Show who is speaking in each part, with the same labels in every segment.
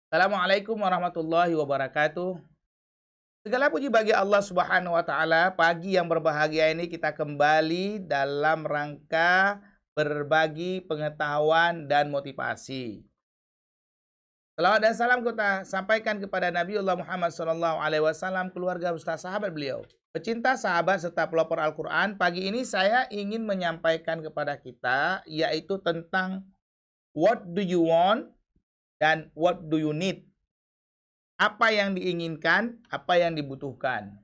Speaker 1: Assalamualaikum warahmatullahi wabarakatuh. Segala puji bagi Allah Subhanahu wa taala. Pagi yang berbahagia ini kita kembali dalam rangka berbagi pengetahuan dan motivasi. Salawat dan salam kita sampaikan kepada Nabiullah Muhammad SAW, keluarga beserta sahabat beliau. Pecinta, sahabat, serta pelopor Al-Quran, pagi ini saya ingin menyampaikan kepada kita yaitu tentang what do you want dan what do you need. Apa yang diinginkan, apa yang dibutuhkan.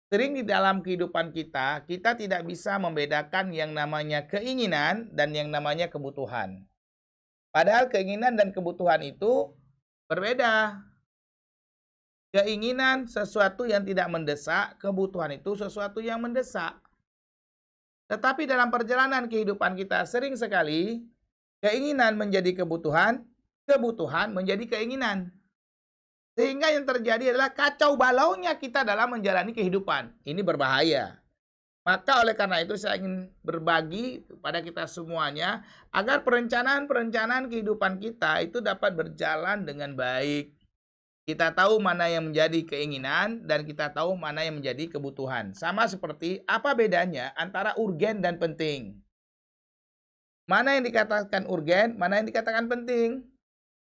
Speaker 1: Sering di dalam kehidupan kita, kita tidak bisa membedakan yang namanya keinginan dan yang namanya kebutuhan. Padahal keinginan dan kebutuhan itu berbeda. Keinginan sesuatu yang tidak mendesak, kebutuhan itu sesuatu yang mendesak. Tetapi dalam perjalanan kehidupan kita sering sekali keinginan menjadi kebutuhan, kebutuhan menjadi keinginan. Sehingga yang terjadi adalah kacau balaunya kita dalam menjalani kehidupan. Ini berbahaya. Maka oleh karena itu saya ingin berbagi kepada kita semuanya agar perencanaan-perencanaan kehidupan kita itu dapat berjalan dengan baik. Kita tahu mana yang menjadi keinginan dan kita tahu mana yang menjadi kebutuhan. Sama seperti apa bedanya antara urgen dan penting. Mana yang dikatakan urgen, mana yang dikatakan penting.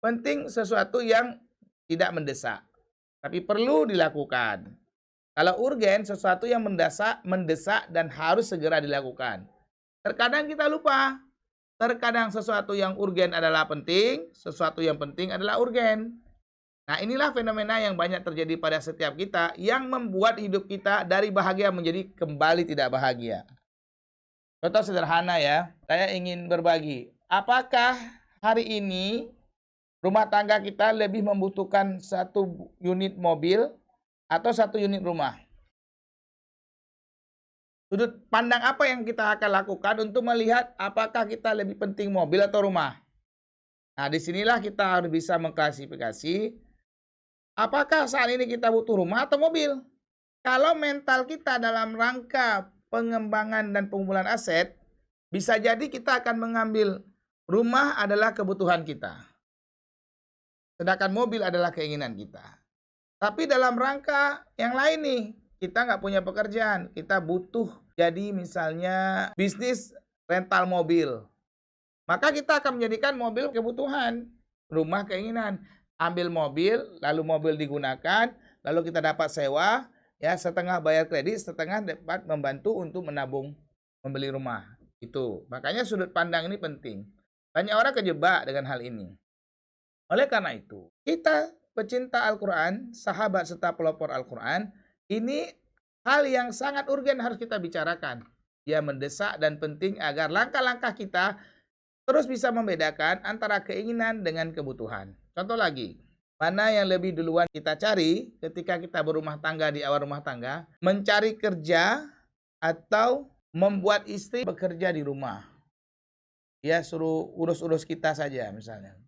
Speaker 1: Penting sesuatu yang tidak mendesak, tapi perlu dilakukan. Kalau urgen, sesuatu yang mendesak dan harus segera dilakukan. Terkadang kita lupa. Terkadang sesuatu yang urgen adalah penting, sesuatu yang penting adalah urgen. Nah, inilah fenomena yang banyak terjadi pada setiap kita yang membuat hidup kita dari bahagia menjadi kembali tidak bahagia. Contoh sederhana ya, saya ingin berbagi. Apakah hari ini rumah tangga kita lebih membutuhkan satu unit mobil atau satu unit rumah? Sudut pandang apa yang kita akan lakukan untuk melihat apakah kita lebih penting mobil atau rumah? Nah, disinilah kita harus bisa mengklasifikasi apakah saat ini kita butuh rumah atau mobil. Kalau mental kita dalam rangka pengembangan dan pengumpulan aset, bisa jadi kita akan mengambil rumah adalah kebutuhan kita. Sedangkan mobil adalah keinginan kita. Tapi dalam rangka yang lain nih, kita nggak punya pekerjaan, kita butuh jadi misalnya bisnis rental mobil. Maka kita akan menjadikan mobil kebutuhan, rumah keinginan. Ambil mobil, lalu mobil digunakan, lalu kita dapat sewa, ya setengah bayar kredit, setengah dapat membantu untuk menabung membeli rumah. Itu. Makanya sudut pandang ini penting. Banyak orang kejebak dengan hal ini. Oleh karena itu, kita pecinta Al-Quran, sahabat serta pelopor Al-Quran, ini hal yang sangat urgen harus kita bicarakan. Dia mendesak dan penting agar langkah-langkah kita terus bisa membedakan antara keinginan dengan kebutuhan. Contoh lagi, mana yang lebih duluan kita cari ketika kita berumah tangga di awal rumah tangga, mencari kerja atau membuat istri bekerja di rumah. Ya suruh urus-urus kita saja misalnya.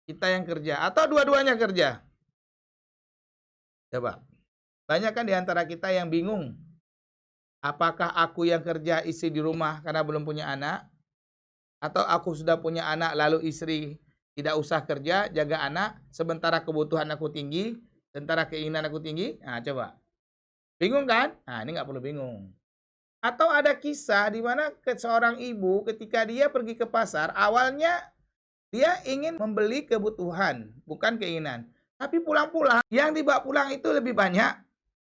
Speaker 1: Kita yang kerja atau dua-duanya kerja. Coba. Banyak kan di antara kita yang bingung. Apakah aku yang kerja, istri di rumah karena belum punya anak? Atau aku sudah punya anak lalu istri tidak usah kerja, jaga anak, sementara kebutuhan aku tinggi, sementara keinginan aku tinggi? Nah, coba. Bingung kan? Nah, ini nggak perlu bingung. Atau ada kisah di mana seorang ibu ketika dia pergi ke pasar, awalnya dia ingin membeli kebutuhan, bukan keinginan. Tapi pulang-pulang, yang dibawa pulang itu lebih banyak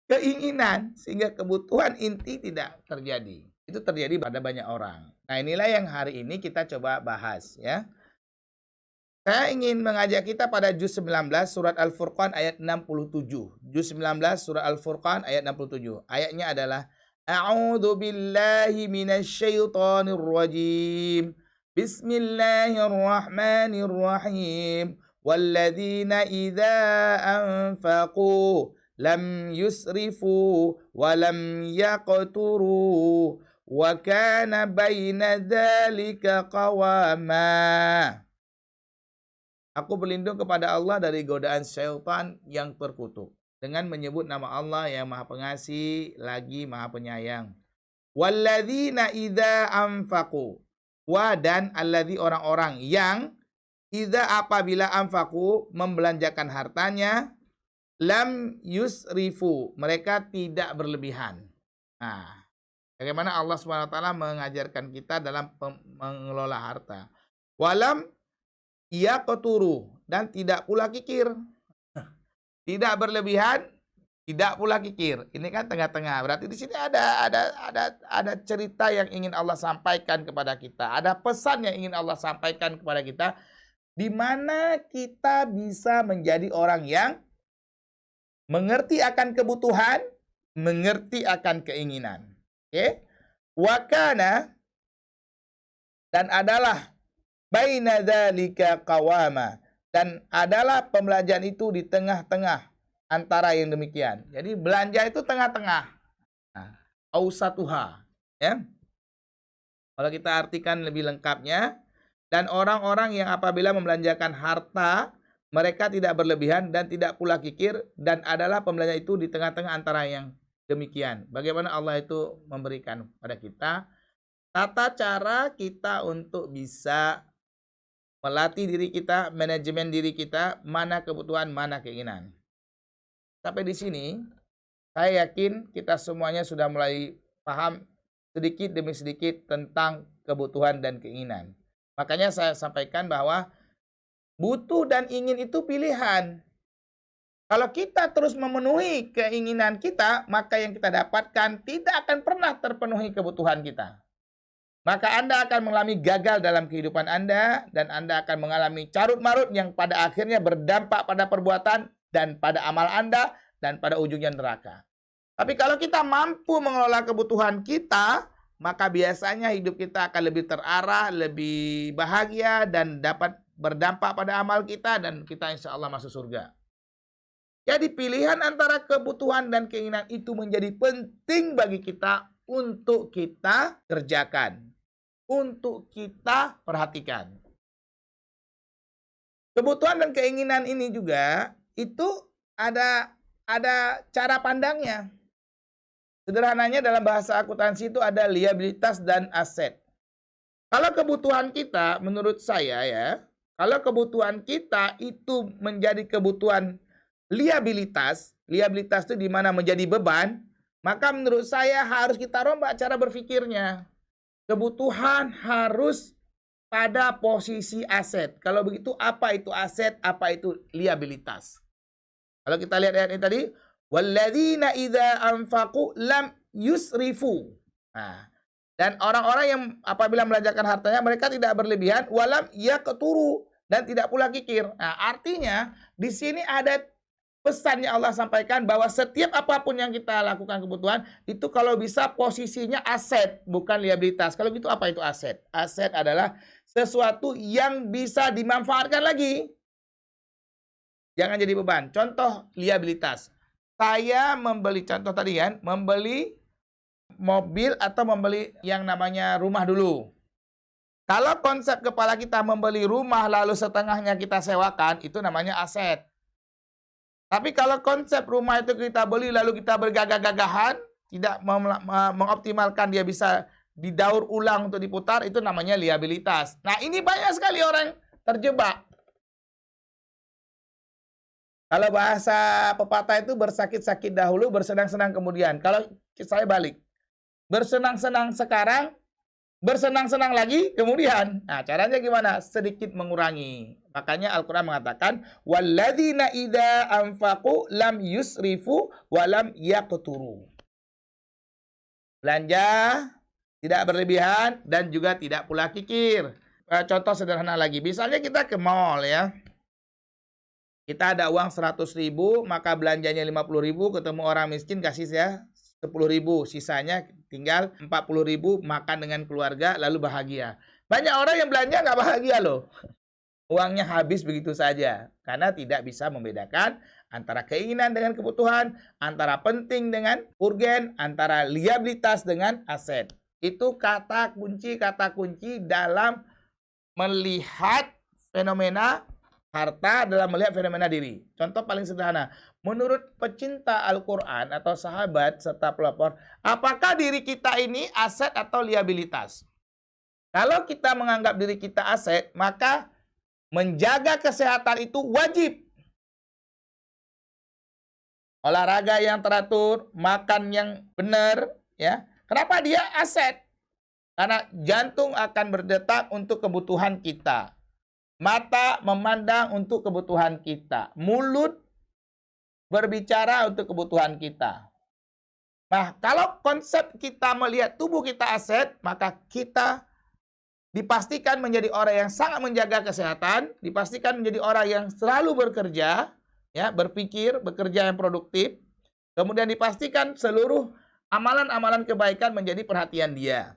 Speaker 1: keinginan, sehingga kebutuhan inti tidak terjadi. Itu terjadi pada banyak orang. Nah, inilah yang hari ini kita coba bahas ya. Saya ingin mengajak kita pada juz 19 surat Al-Furqan ayat 67. Juz 19 surat Al-Furqan ayat 67. Ayatnya adalah A'udzu billahi minasyaitonir rajim. Bismillahirrahmanirrahim. Walladzina idza anfaqu lam yusrifu wa lam yaqturu wa kana baina dzalika qawama. Aku berlindung kepada Allah dari godaan syaitan yang terkutuk dengan menyebut nama Allah yang Maha Pengasih lagi Maha Penyayang. Walladzina idza anfaqu. Wa dan alladzi orang-orang yang idza apabila anfaqu membelanjakan hartanya, lam yusrifu, mereka tidak berlebihan. Nah, bagaimana Allah SWT mengajarkan kita dalam mengelola harta. Walam yaqturu, dan tidak pula kikir. Tidak berlebihan, tidak pula kikir. Ini kan tengah-tengah. Berarti di sini ada cerita yang ingin Allah sampaikan kepada kita. Ada pesan yang ingin Allah sampaikan kepada kita, di mana kita bisa menjadi orang yang mengerti akan kebutuhan, mengerti akan keinginan. Oke? Wakana, dan adalah baina dzalika qawama, dan adalah pembelanjaan itu di tengah-tengah antara yang demikian. Jadi belanja itu tengah-tengah. Nah, ausatuha, ya. Kalau kita artikan lebih lengkapnya, dan orang-orang yang apabila membelanjakan harta, mereka tidak berlebihan dan tidak pula kikir, dan adalah pembelanjaan itu di tengah-tengah antara yang demikian. Bagaimana Allah itu memberikan pada kita tata cara kita untuk bisa melatih diri kita, manajemen diri kita, mana kebutuhan, mana keinginan. Sampai di sini, saya yakin kita semuanya sudah mulai paham sedikit demi sedikit tentang kebutuhan dan keinginan. Makanya saya sampaikan bahwa butuh dan ingin itu pilihan. Kalau kita terus memenuhi keinginan kita, maka yang kita dapatkan tidak akan pernah terpenuhi kebutuhan kita. Maka Anda akan mengalami gagal dalam kehidupan Anda, dan Anda akan mengalami carut-marut yang pada akhirnya berdampak pada perbuatan dan pada amal Anda dan pada ujungnya neraka. Tapi kalau kita mampu mengelola kebutuhan kita, maka biasanya hidup kita akan lebih terarah, lebih bahagia, dan dapat berdampak pada amal kita, dan kita insya Allah masuk surga. Jadi pilihan antara kebutuhan dan keinginan itu menjadi penting bagi kita untuk kita kerjakan, untuk kita perhatikan. Kebutuhan dan keinginan ini juga itu ada cara pandangnya. Sederhananya dalam bahasa akuntansi itu ada liabilitas dan aset. Kalau kebutuhan kita, menurut saya ya, kalau kebutuhan kita itu menjadi kebutuhan liabilitas itu di mana menjadi beban, maka menurut saya harus kita rombak cara berpikirnya. Kebutuhan harus pada posisi aset. Kalau begitu, apa itu aset, apa itu liabilitas? Kalau kita lihat ayat ini tadi, walladzina idza anfaqu lam yusrifu. Nah, dan orang-orang yang apabila membelanjakan hartanya, mereka tidak berlebihan, walam yaqturu, dan tidak pula kikir. Nah, artinya di sini ada pesan yang Allah sampaikan bahwa setiap apapun yang kita lakukan kebutuhan, itu kalau bisa posisinya aset, bukan liabilitas. Kalau gitu apa itu aset? Aset adalah sesuatu yang bisa dimanfaatkan lagi. Jangan jadi beban. Contoh liabilitas. Saya membeli, contoh tadi kan, membeli mobil atau membeli yang namanya rumah dulu. Kalau konsep kepala kita membeli rumah lalu setengahnya kita sewakan, itu namanya aset. Tapi kalau konsep rumah itu kita beli lalu kita bergagah-gagahan, tidak mengoptimalkan dia bisa didaur ulang untuk diputar, itu namanya liabilitas. Nah, ini banyak sekali orang terjebak. Kalau bahasa pepatah itu bersakit-sakit dahulu, bersenang-senang kemudian. Kalau saya balik, bersenang-senang sekarang, bersenang-senang lagi kemudian. Nah, caranya gimana? Sedikit mengurangi. Makanya Al-Quran mengatakan, walladzina idza anfaqu lam yusrifu wa lam yaqturu. Belanja tidak berlebihan dan juga tidak pula kikir. Contoh sederhana lagi, misalnya kita ke mall ya. Kita ada uang 100.000, maka belanjanya 50.000, ketemu orang miskin kasih ya 10.000, sisanya tinggal 40.000, makan dengan keluarga lalu bahagia. Banyak orang yang belanja nggak bahagia loh. Uangnya habis begitu saja karena tidak bisa membedakan antara keinginan dengan kebutuhan, antara penting dengan urgen, antara liabilitas dengan aset. Itu kata kunci dalam melihat fenomena harta, dalam melihat fenomena diri. Contoh paling sederhana, menurut pecinta Al-Quran atau sahabat serta pelopor, apakah diri kita ini aset atau liabilitas? Kalau kita menganggap diri kita aset, maka menjaga kesehatan itu wajib. Olahraga yang teratur, makan yang benar, ya. Kenapa dia aset? Karena jantung akan berdetak untuk kebutuhan kita. Mata memandang untuk kebutuhan kita. Mulut berbicara untuk kebutuhan kita. Nah, kalau konsep kita melihat tubuh kita aset, maka kita dipastikan menjadi orang yang sangat menjaga kesehatan, dipastikan menjadi orang yang selalu bekerja, ya, berpikir, bekerja yang produktif, kemudian dipastikan seluruh amalan-amalan kebaikan menjadi perhatian dia.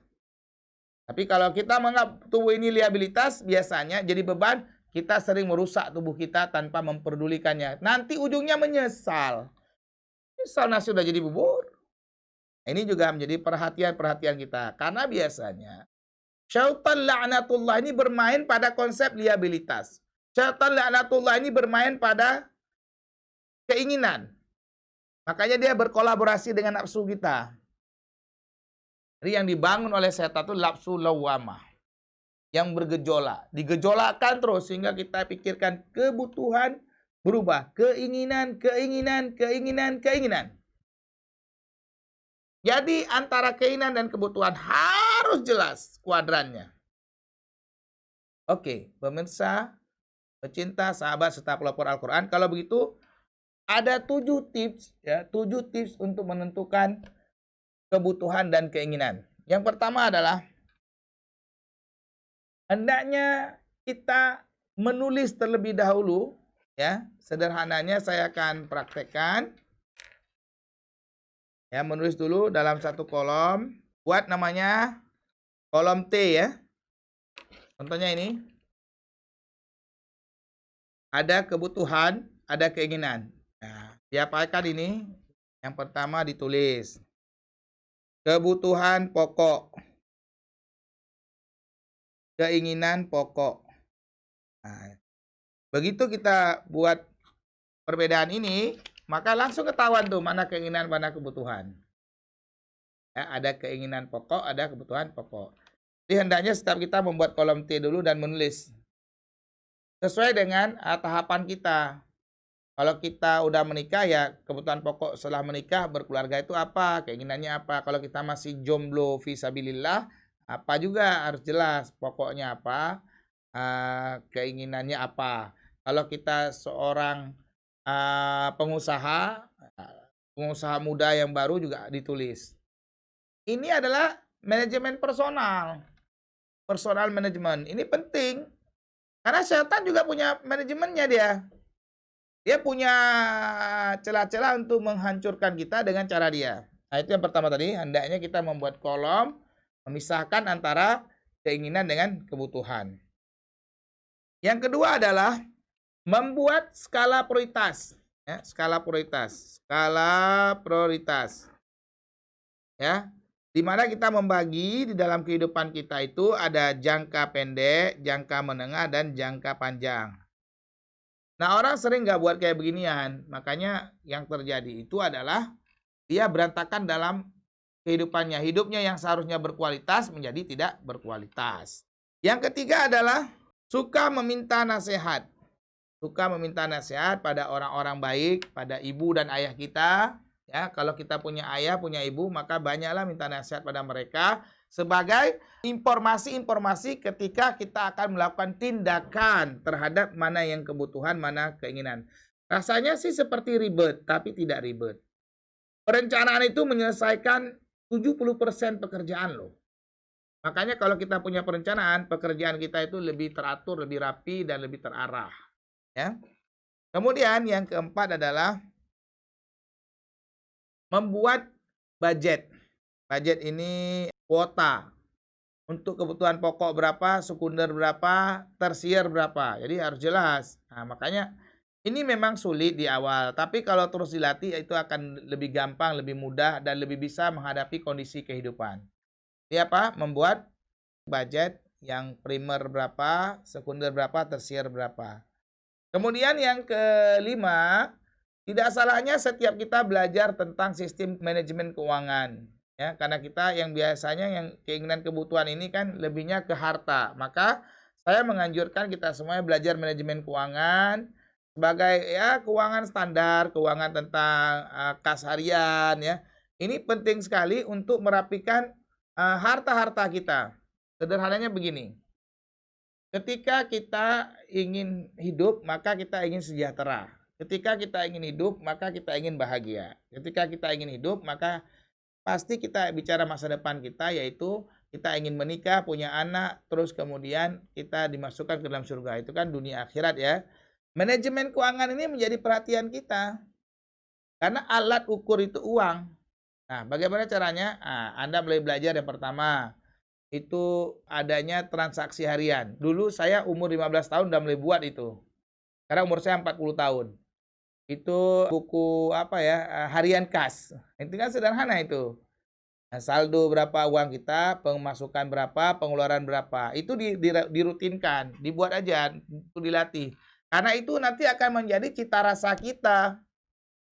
Speaker 1: Tapi kalau kita menganggap tubuh ini liabilitas, biasanya jadi beban, kita sering merusak tubuh kita tanpa memperdulikannya. Nanti ujungnya menyesal. Nyesal nasi sudah jadi bubur. Ini juga menjadi perhatian-perhatian kita. Karena biasanya syaitan laknatullah ini bermain pada konsep liabilitas. Syaitan laknatullah ini bermain pada keinginan. Makanya dia berkolaborasi dengan nafsu kita. Jadi yang dibangun oleh setan itu nafsu lawamah. Yang bergejolak. Digejolakkan terus sehingga kita pikirkan kebutuhan berubah. Keinginan. Jadi antara keinginan dan kebutuhan harus jelas kuadrannya. Oke, pemirsa, pecinta, sahabat, serta pelopor Al-Quran. Kalau begitu, ada 7 tips, ya, 7 tips untuk menentukan kebutuhan dan keinginan. Yang pertama adalah hendaknya kita menulis terlebih dahulu, ya. Sederhananya saya akan praktekkan. Ya, menulis dulu dalam satu kolom, buat namanya kolom T, ya. Contohnya ini. Ada kebutuhan, ada keinginan. Nah, diapakan ini? Yang pertama ditulis. Kebutuhan pokok. Keinginan pokok. Nah, begitu kita buat perbedaan ini, maka langsung ketahuan tuh mana keinginan, mana kebutuhan. Ya, ada keinginan pokok, ada kebutuhan pokok. Jadi hendaknya setiap kita membuat kolom T dulu dan menulis. Sesuai dengan tahapan kita. Kalau kita udah menikah, ya kebutuhan pokok setelah menikah, berkeluarga itu apa, keinginannya apa. Kalau kita masih jomblo fisabilillah, apa juga harus jelas pokoknya apa, keinginannya apa. Kalau kita seorang pengusaha muda yang baru juga ditulis. Ini adalah manajemen personal manajemen. Ini penting karena setan juga punya manajemennya dia. Dia punya celah-celah untuk menghancurkan kita dengan cara dia. Nah, itu yang pertama tadi, hendaknya kita membuat kolom memisahkan antara keinginan dengan kebutuhan. Yang kedua adalah membuat skala prioritas, ya, skala prioritas, ya, di mana kita membagi di dalam kehidupan kita itu ada jangka pendek, jangka menengah, dan jangka panjang. Nah, orang sering nggak buat kayak beginian, makanya yang terjadi itu adalah dia berantakan dalam kehidupannya, hidupnya yang seharusnya berkualitas menjadi tidak berkualitas. Yang ketiga adalah suka meminta nasihat. Suka meminta nasihat pada orang-orang baik, pada ibu dan ayah kita. Ya, kalau kita punya ayah, punya ibu, maka banyaklah minta nasihat pada mereka sebagai informasi-informasi ketika kita akan melakukan tindakan terhadap mana yang kebutuhan, mana keinginan. Rasanya sih seperti ribet, tapi tidak ribet. Perencanaan itu menyelesaikan 70% pekerjaan loh. Makanya kalau kita punya perencanaan, pekerjaan kita itu lebih teratur, lebih rapi, dan lebih terarah. Ya. Kemudian yang keempat adalah membuat budget. Budget ini kuota. Untuk kebutuhan pokok berapa, sekunder berapa, tersier berapa. Jadi harus jelas. Nah, makanya ini memang sulit di awal. Tapi kalau terus dilatih itu akan lebih gampang, lebih mudah, dan lebih bisa menghadapi kondisi kehidupan. Jadi apa? Membuat budget yang primer berapa, sekunder berapa, tersier berapa. Kemudian yang kelima, tidak salahnya setiap kita belajar tentang sistem manajemen keuangan. Ya, karena kita yang biasanya yang keinginan kebutuhan ini kan lebihnya ke harta. Maka saya menganjurkan kita semuanya belajar manajemen keuangan sebagai ya keuangan standar, keuangan tentang kas harian ya. Ini penting sekali untuk merapikan harta-harta kita. Sederhananya begini, ketika kita ingin hidup, maka kita ingin sejahtera. Ketika kita ingin hidup, maka kita ingin bahagia. Ketika kita ingin hidup, maka pasti kita bicara masa depan kita, yaitu kita ingin menikah, punya anak, terus kemudian kita dimasukkan ke dalam surga. Itu kan dunia akhirat ya. Manajemen keuangan ini menjadi perhatian kita. Karena alat ukur itu uang. Nah, bagaimana caranya? Nah, Anda mulai belajar yang pertama. Itu adanya transaksi harian. Dulu saya umur 15 tahun udah mulai buat itu. Sekarang umur saya 40 tahun. Itu buku apa ya, harian kas. Itu kan sederhana itu. Nah, saldo berapa uang kita, pemasukan berapa, pengeluaran berapa. Itu dirutinkan, dibuat aja, itu dilatih. Karena itu nanti akan menjadi cita rasa kita.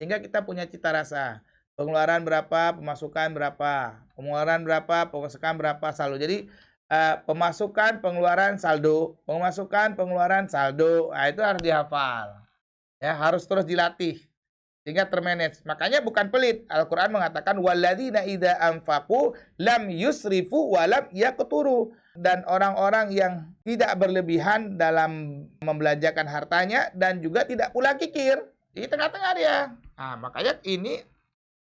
Speaker 1: Sehingga kita punya cita rasa. Pengeluaran berapa, pemasukan berapa. Pengeluaran berapa, pemasukan berapa, saldo. Jadi pemasukan, pengeluaran, saldo. Pemasukan, pengeluaran, saldo. Nah, itu harus dihafal. Ya, harus terus dilatih sehingga termanage. Makanya bukan pelit. Al-Qur'an mengatakan walladzina idza anfaqu lam yusrifu wa lam yaqturu. Dan orang-orang yang tidak berlebihan dalam membelanjakan hartanya dan juga tidak pula kikir. Di tengah-tengah dia. Nah, makanya ini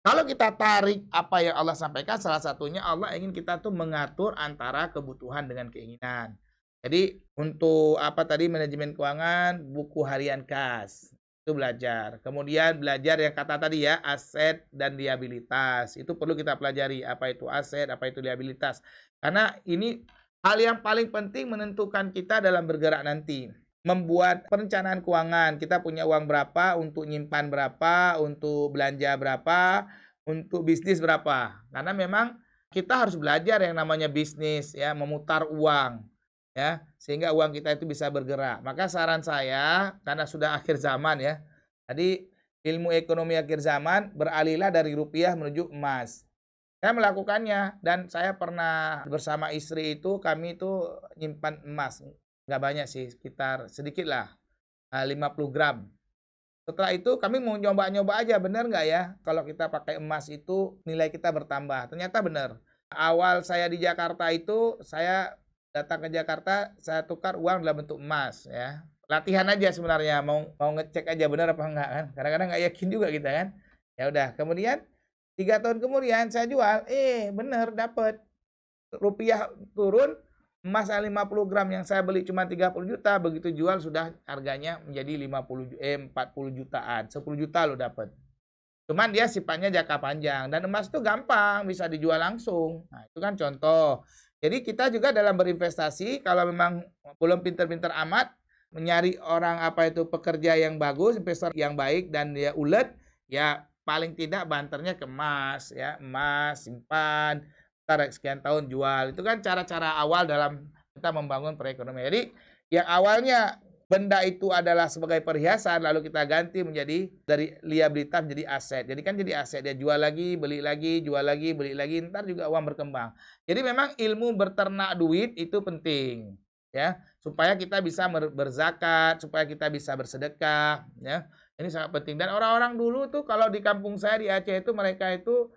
Speaker 1: kalau kita tarik apa yang Allah sampaikan, salah satunya Allah ingin kita tuh mengatur antara kebutuhan dengan keinginan. Jadi untuk apa tadi manajemen keuangan, buku harian kas. Itu belajar. Kemudian belajar yang kata tadi ya, aset dan liabilitas. Itu perlu kita pelajari, apa itu aset, apa itu liabilitas. Karena ini hal yang paling penting menentukan kita dalam bergerak nanti. Membuat perencanaan keuangan, kita punya uang berapa, untuk nyimpan berapa, untuk belanja berapa, untuk bisnis berapa. Karena memang kita harus belajar yang namanya bisnis ya, memutar uang. Ya, sehingga uang kita itu bisa bergerak. Maka saran saya, karena sudah akhir zaman ya, tadi ilmu ekonomi akhir zaman, beralihlah dari rupiah menuju emas. Saya melakukannya dan saya pernah bersama istri itu, kami itu nyimpan emas. Nggak banyak sih, sekitar sedikit lah, 50 gram. Setelah itu kami mau nyoba-nyoba aja, benar nggak ya kalau kita pakai emas itu nilai kita bertambah. Ternyata benar. Awal saya di Jakarta itu, saya datang ke Jakarta, saya tukar uang dalam bentuk emas ya. Latihan aja sebenarnya, mau ngecek aja benar apa enggak kan. Kadang-kadang nggak yakin juga kita kan. Ya udah, kemudian 3 tahun kemudian saya jual, bener dapet. Rupiah turun, emas 50 gram yang saya beli cuma 30 juta, begitu jual sudah harganya menjadi 40 jutaan, 10 juta lo dapat. Cuman dia sifatnya jangka panjang dan emas itu gampang bisa dijual langsung. Nah, itu kan contoh. Jadi kita juga dalam berinvestasi kalau memang belum pinter-pinter amat mencari orang apa itu pekerja yang bagus, investor yang baik dan dia ulet, ya paling tidak banternya ke emas ya, emas simpan, ntar sekian tahun jual. Itu kan cara-cara awal dalam kita membangun perekonomian. Jadi yang awalnya benda itu adalah sebagai perhiasan, lalu kita ganti menjadi dari liabilitas menjadi aset. Jadi kan jadi aset, dia jual lagi, beli lagi, jual lagi, beli lagi, ntar juga uang berkembang. Jadi memang ilmu berternak duit itu penting ya, supaya kita bisa berzakat, supaya kita bisa bersedekah ya. Ini sangat penting. Dan orang-orang dulu tuh kalau di kampung saya di Aceh itu mereka itu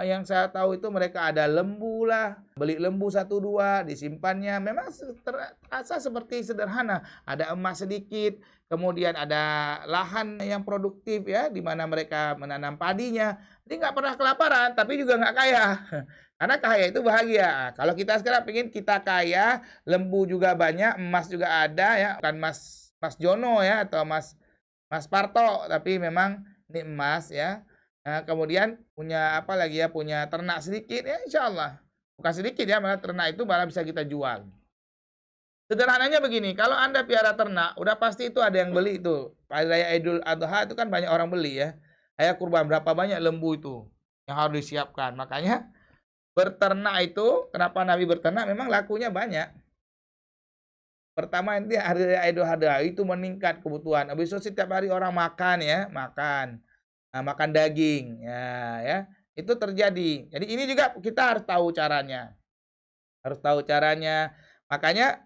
Speaker 1: yang saya tahu itu mereka ada lembu lah, beli lembu 1-2, disimpannya. Memang terasa seperti sederhana. Ada emas sedikit, kemudian ada lahan yang produktif ya, di mana mereka menanam padinya. Jadi nggak pernah kelaparan, tapi juga nggak kaya. Karena kaya itu bahagia. Kalau kita sekarang pengen kita kaya, lembu juga banyak, emas juga ada ya, bukan Mas Jono ya atau Mas Parto, tapi memang ini emas ya. Nah, kemudian punya apa lagi ya, punya ternak sedikit ya insya Allah. Bukan sedikit ya, malah ternak itu malah bisa kita jual. Sederhananya begini, kalau Anda piara ternak, udah pasti itu ada yang beli itu. Hari Raya Idul Adha itu kan banyak orang beli ya. Kayak kurban, berapa banyak lembu itu yang harus disiapkan. Makanya berternak itu, kenapa Nabi berternak? Memang lakunya banyak. Pertama nanti hari Raya Idul Adha itu meningkat kebutuhan. Habis itu setiap hari orang makan ya, makan. Nah, makan daging ya itu terjadi. Jadi ini juga kita harus tahu caranya, makanya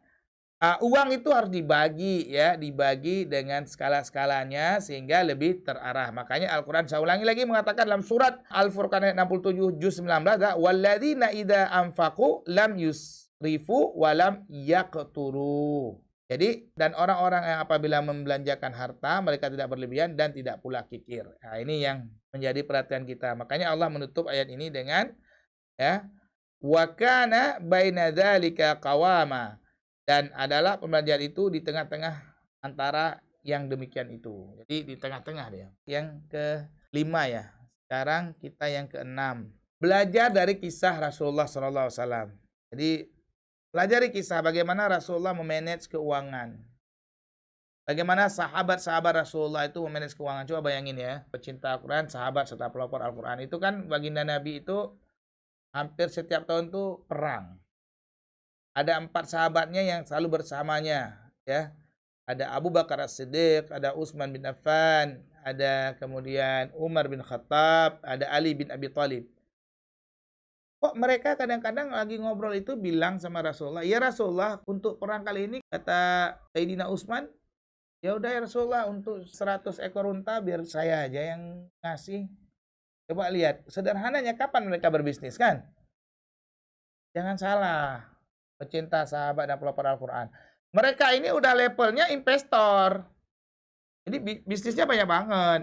Speaker 1: Uang itu harus dibagi ya, dibagi dengan skala-skalanya sehingga lebih terarah. Makanya Al-Quran, saya ulangi lagi, mengatakan dalam surat Al-Furqan ayat 67 juz 19, walladzina idza anfaqu lam yusrifu wa lam yaqturu. Jadi, dan orang-orang yang apabila membelanjakan harta, mereka tidak berlebihan dan tidak pula kikir. Nah, ini yang menjadi perhatian kita. Makanya Allah menutup ayat ini dengan ya, wa kana baina dzalika qawama. Dan adalah pembelanjaan itu di tengah-tengah antara yang demikian itu. Jadi di tengah-tengah dia. Yang kelima ya. Sekarang kita yang keenam. Belajar dari kisah Rasulullah SAW. Jadi pelajari kisah bagaimana Rasulullah memanage keuangan. Bagaimana sahabat-sahabat Rasulullah itu memanage keuangan. Coba bayangin ya. Pecinta Al-Quran, sahabat serta pelopor Al-Quran. Itu kan baginda Nabi itu hampir setiap tahun tuh perang. Ada 4 sahabatnya yang selalu bersamanya, ya. Ada Abu Bakar As-Siddiq, ada Utsman bin Affan, ada kemudian Umar bin Khattab, ada Ali bin Abi Thalib. Kok mereka kadang-kadang lagi ngobrol itu bilang sama Rasulullah, "Ya Rasulullah, untuk perang kali ini," kata Sayyidina Utsman, "ya udah ya Rasulullah, untuk 100 ekor unta biar saya aja yang ngasih." Coba lihat, sederhananya kapan mereka berbisnis kan? Jangan salah, pecinta sahabat dan pelopor Al-Quran. Mereka ini udah levelnya investor. Jadi bisnisnya banyak banget.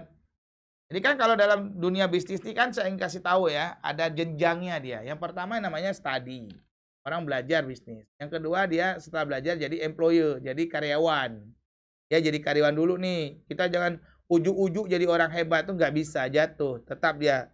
Speaker 1: Jadi kan kalau dalam dunia bisnis ini kan saya ingin kasih tahu ya, ada jenjangnya dia. Yang pertama namanya study. Orang belajar bisnis. Yang kedua dia setelah belajar jadi employer, jadi karyawan. Ya jadi karyawan dulu nih. Kita jangan ujuk-ujuk jadi orang hebat tuh nggak bisa, jatuh. Tetap dia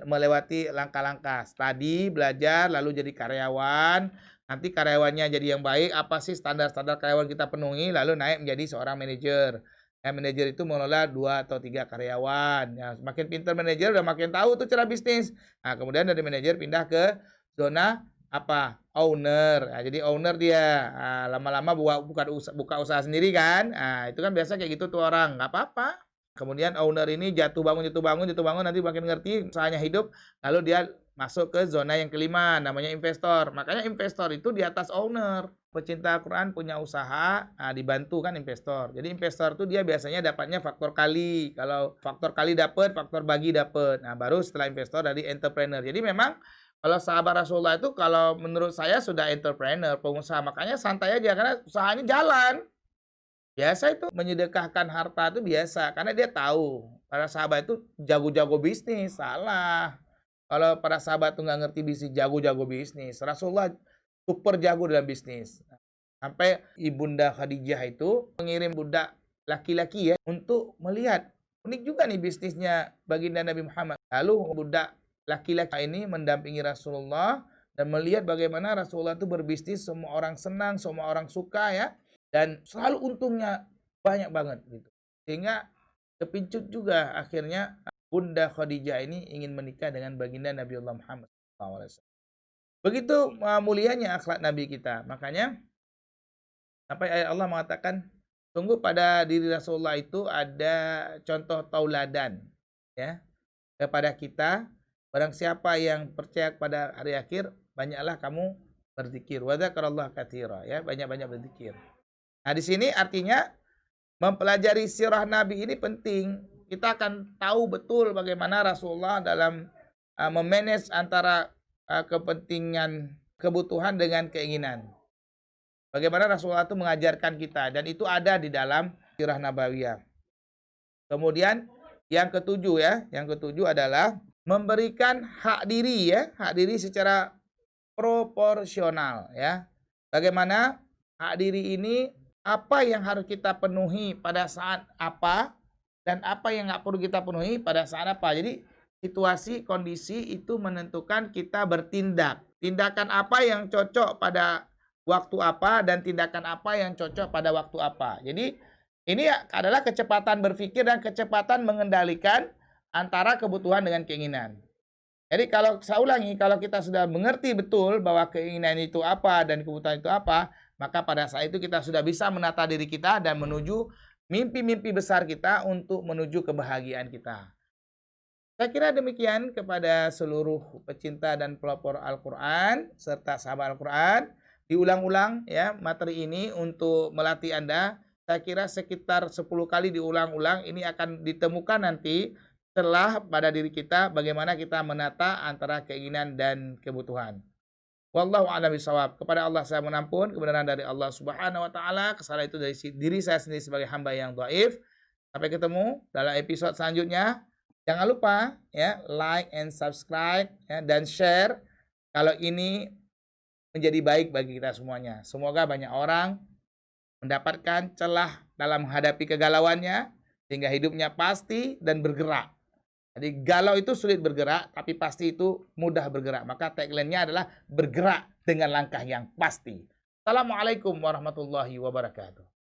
Speaker 1: melewati langkah-langkah. Study, belajar, lalu jadi karyawan. Nanti karyawannya jadi yang baik, apa sih standar-standar karyawan kita penuhi, lalu naik menjadi seorang manajer. Ya, manajer itu mengelola 2 atau 3 karyawan. Ya, semakin pintar manajer udah makin tahu tuh cara bisnis. Nah, kemudian dari manajer pindah ke zona apa? Owner. Nah, jadi owner dia. Nah, lama-lama buka usaha sendiri kan. Nah, itu kan biasa kayak gitu tuh orang. Nggak apa-apa. Kemudian owner ini jatuh bangun, nanti makin ngerti usahanya hidup. Lalu dia masuk ke zona yang kelima, namanya investor. Makanya investor itu di atas owner. Pecinta Al-Quran punya usaha, dibantu kan investor. Jadi investor itu dia biasanya dapatnya faktor kali. Kalau faktor kali dapat, faktor bagi dapat. Nah, baru setelah investor dari entrepreneur. Jadi memang kalau sahabat Rasulullah itu kalau menurut saya sudah entrepreneur, pengusaha. Makanya santai aja karena usahanya jalan. Biasa itu menyedekahkan harta itu biasa. Karena dia tahu para sahabat itu jago-jago bisnis. Salah. Kalau para sahabat tuh nggak ngerti bisnis, jago-jago bisnis. Rasulullah super jago dalam bisnis. Sampai Ibunda Khadijah itu mengirim budak laki-laki ya untuk melihat. Unik juga nih bisnisnya baginda Nabi Muhammad. Lalu budak laki-laki ini mendampingi Rasulullah dan melihat bagaimana Rasulullah itu berbisnis, semua orang senang, semua orang suka ya. Dan selalu untungnya banyak banget gitu. Sehingga kepincut juga akhirnya Bunda Khadijah ini ingin menikah dengan baginda Nabi Muhammad SAW. Begitu mulianya akhlak Nabi kita. Makanya sampai ayat Allah mengatakan, sungguh pada diri Rasulullah itu ada contoh tauladan ya kepada kita. Barang siapa yang percaya pada hari akhir, banyaklah kamu berzikir. Wa dzakarallaha katsira ya, banyak-banyak berzikir. Nah, di sini artinya mempelajari sirah Nabi ini penting. Kita akan tahu betul bagaimana Rasulullah dalam memanage antara kepentingan, kebutuhan dengan keinginan. Bagaimana Rasulullah itu mengajarkan kita dan itu ada di dalam sirah Nabawiyah. Kemudian yang ketujuh ya, yang ketujuh adalah memberikan hak diri ya, hak diri secara proporsional ya. Bagaimana hak diri ini, apa yang harus kita penuhi pada saat apa dan apa yang nggak perlu kita penuhi pada saat apa. Jadi situasi, kondisi itu menentukan kita bertindak. Tindakan apa yang cocok pada waktu apa dan tindakan apa yang cocok pada waktu apa. Jadi ini adalah kecepatan berpikir dan kecepatan mengendalikan antara kebutuhan dengan keinginan. Jadi kalau saya ulangi, kalau kita sudah mengerti betul bahwa keinginan itu apa dan kebutuhan itu apa, maka pada saat itu kita sudah bisa menata diri kita dan menuju mimpi-mimpi besar kita untuk menuju kebahagiaan kita. Saya kira demikian kepada seluruh pecinta dan pelopor Al-Quran serta sahabat Al-Quran. diulang-ulang ya materi ini untuk melatih Anda. Saya kira sekitar 10 kali diulang-ulang ini akan ditemukan nanti celah pada diri kita bagaimana kita menata antara keinginan dan kebutuhan. Wallahu a'lam bishawab. Kepada Allah saya menampun, kebenaran dari Allah Subhanahu wa taala, kesalahan itu dari diri saya sendiri sebagai hamba yang dhaif. Sampai ketemu dalam episode selanjutnya. Jangan lupa ya like and subscribe ya, dan share kalau ini menjadi baik bagi kita semuanya. Semoga banyak orang mendapatkan celah dalam menghadapi kegalauannya sehingga hidupnya pasti dan bergerak. Jadi galau itu sulit bergerak, tapi pasti itu mudah bergerak. Maka tagline-nya adalah bergerak dengan langkah yang pasti. Assalamualaikum warahmatullahi wabarakatuh.